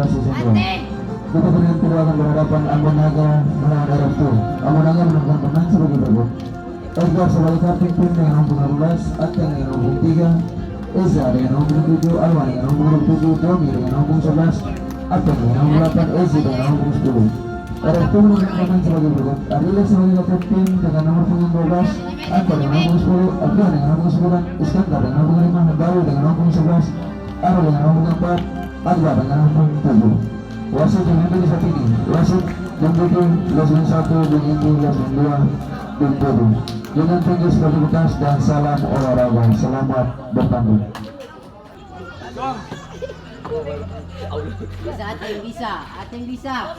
kasih senior. Kita berikan kedua akan berhadapan Ambon Naga melawan RF2. Ambon Naga menentukan pemain sebagai berikut: Edgar sebagai kapten tim dengan nomor 15, Ateng dengan nomor 3, Eza dengan nomor 7, Alwan dengan nomor 7, Domi dengan nomor 11, Ateng dengan nomor 8, Ezi dengan nomor 10. RF2 menentukan pemain sebagai berikut: Adila sebagai kapten tim dengan nomor 12, Anto dengan nomor 10, Abdul dengan nomor 9, Iskandar dengan nomor 5, Bayu dengan nomor 11, Aro dengan nomor 4, Adwa dengan nomor 7. Wasit yang hadir saat ini, wasit Jembuti, Lesbon 1, Jembuti, Lesbon 2, Jembuti. Dengan tinggi sportivitas dan salam olahraga. Selamat bertanding. Bisa, Ateng bisa.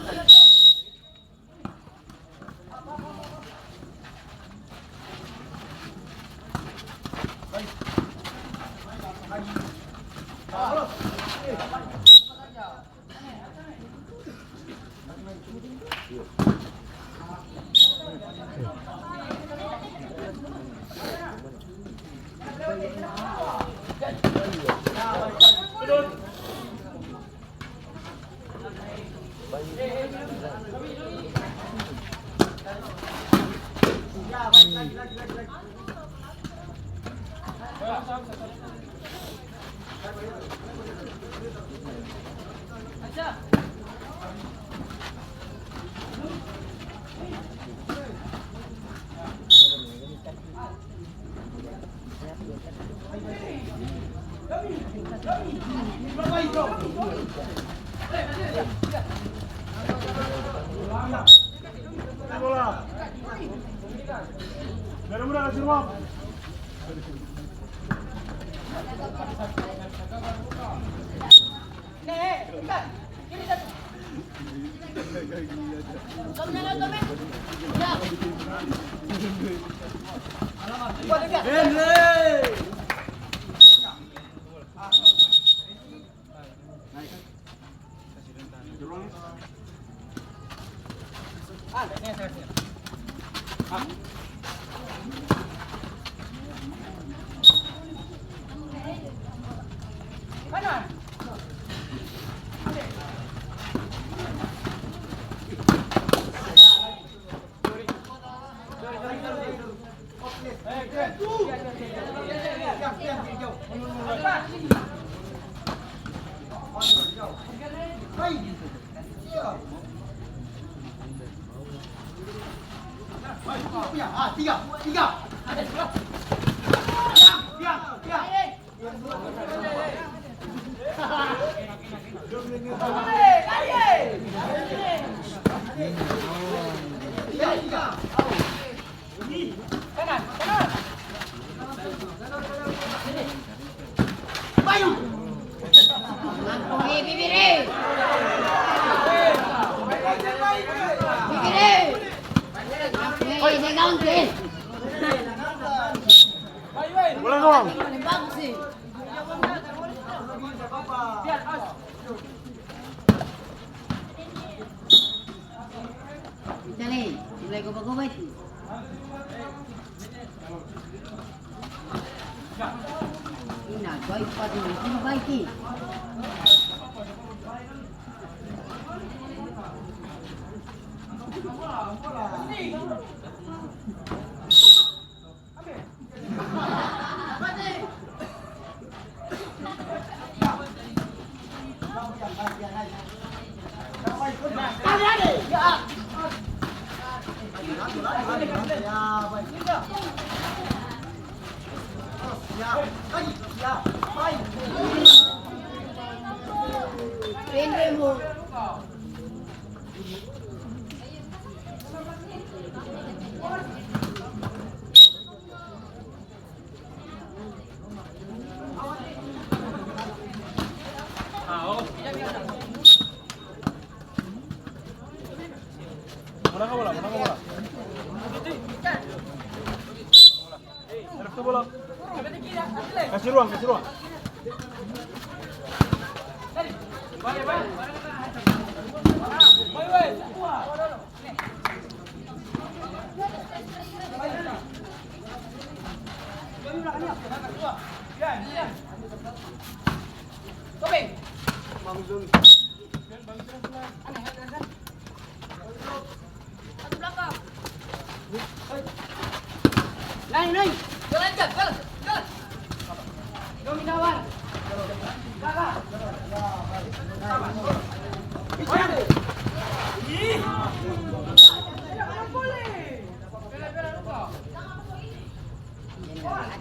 Mulai goba-goba itu. Ina, baik padu, ini baiki. Kasih ruang, kasih ruang.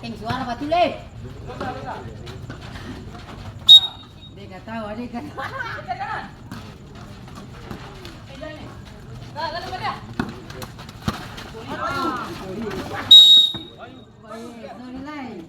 Ating suara Batule. Dia nggak tahu, dia nggak tahu. Baik, no nilai.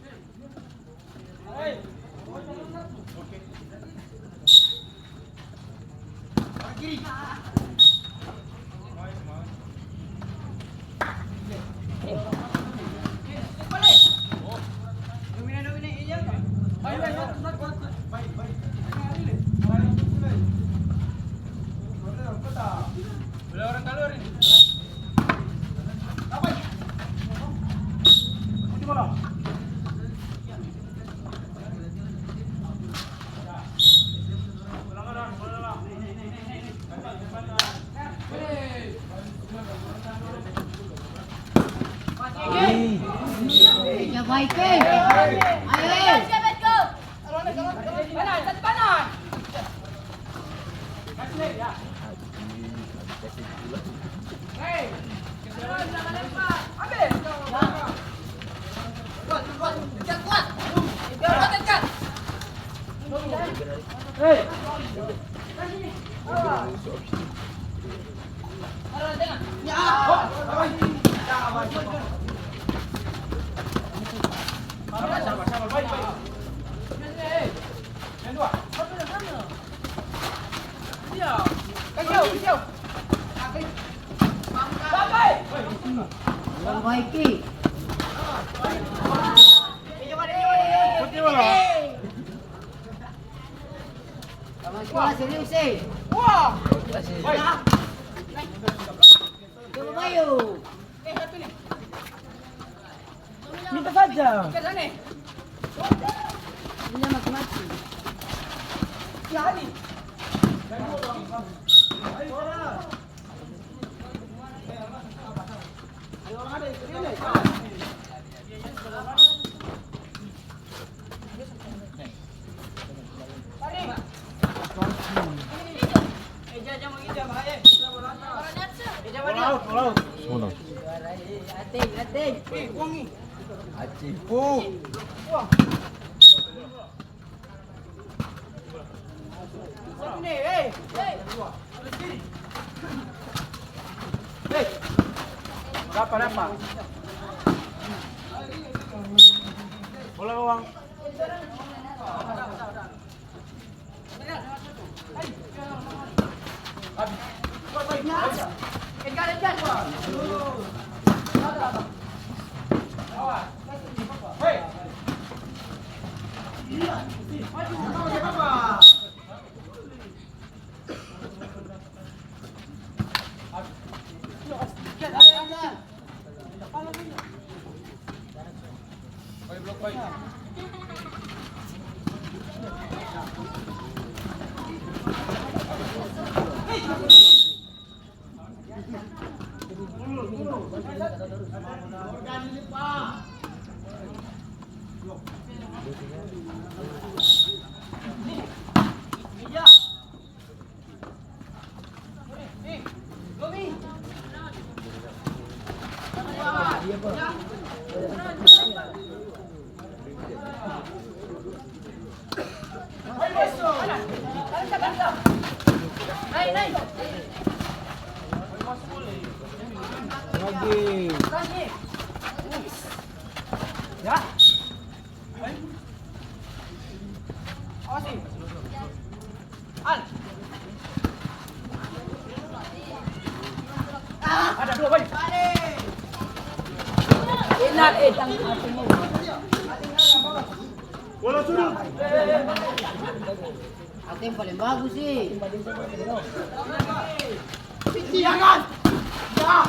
Ya baik eh. Ayo. Yang baik eh. Kamu sekolah serius eh. Coba Bayu. Minta saja. Ini mati-mati. Ating. Berapa? Bola uang. Ada dua bayi. Enak tanggung. Bola sudut. Ating paling bagus sih. Jangan. Ya.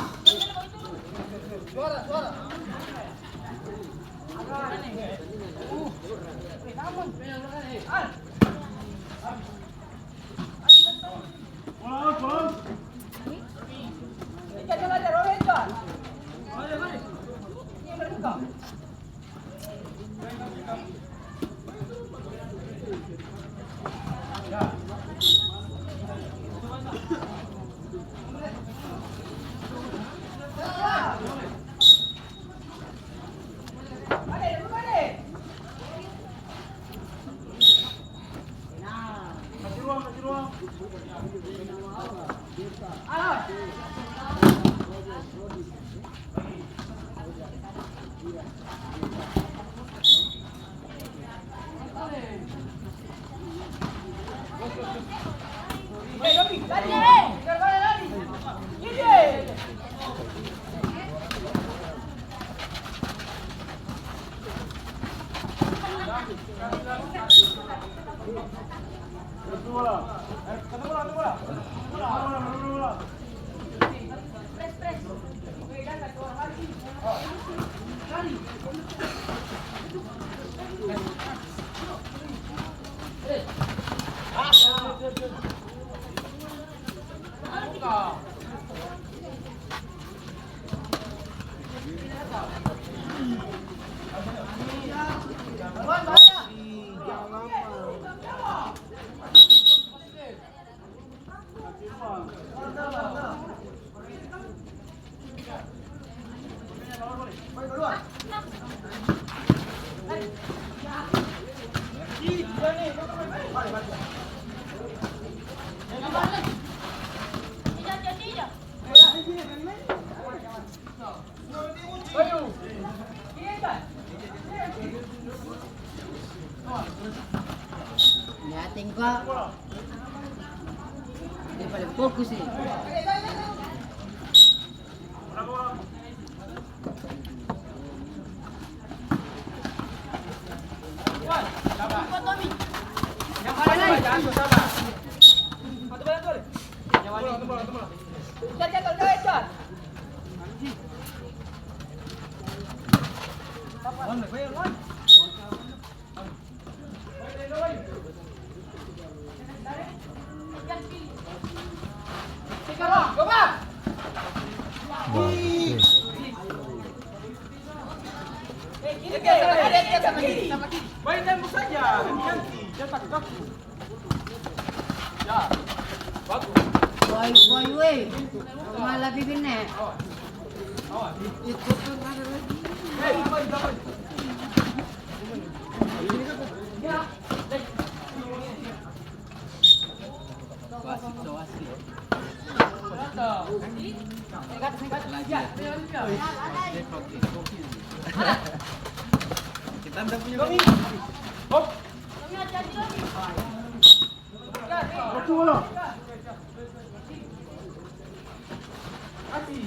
Liatin ko. Hindi pala focus eh. Mainkan mo saja, ganti-ganti. Cetak kaku. Ya, bagus. Boy, weh. Malah bibirnya. Ikut kan ada lagi. Hei, apa? Kita anda punya Kami. Hop. Betul. Hati.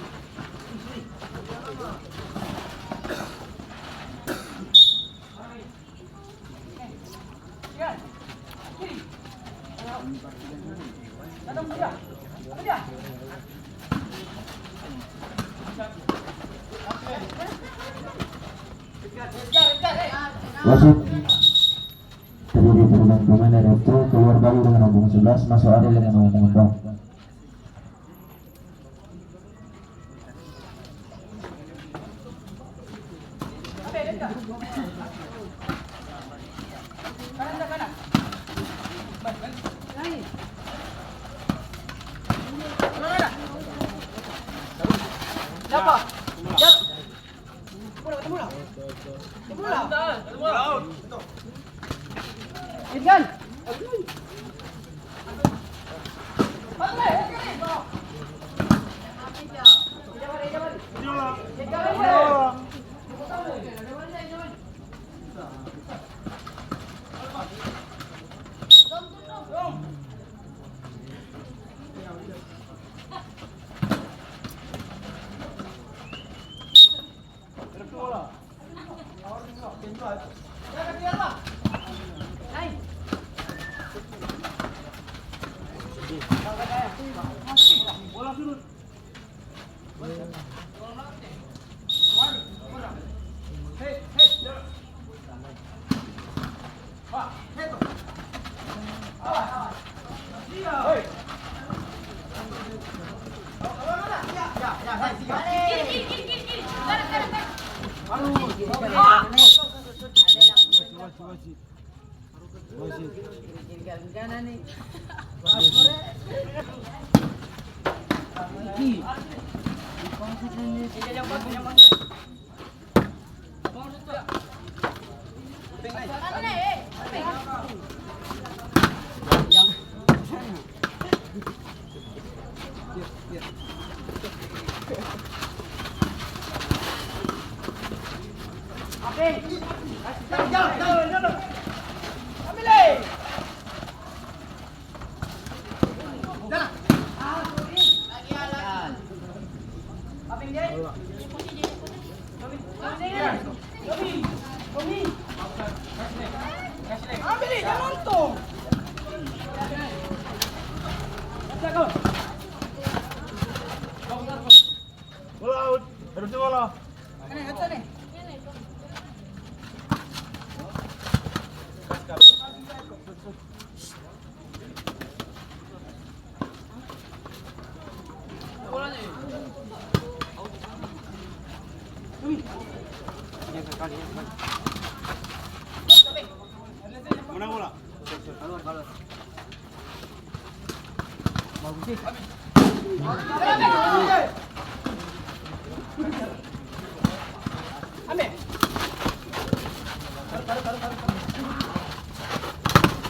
Wasit terjadi perubahan pemain dari itu keluar baru dengan nomor 11 masuk Adel dengan nomor 4. Bola out. Harusnya bola. Menang bola.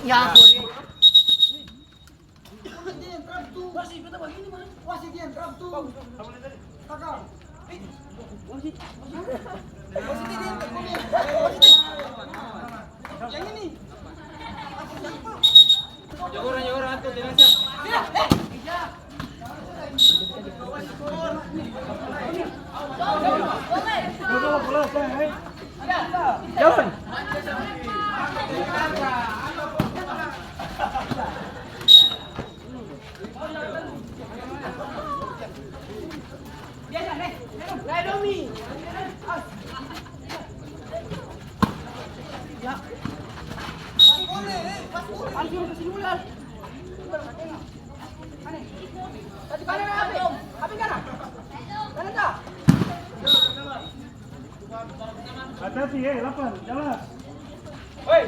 Ya, sorry. Jagoran antu dengan Jalan. Hati-hati, lapar, jalan. Woi.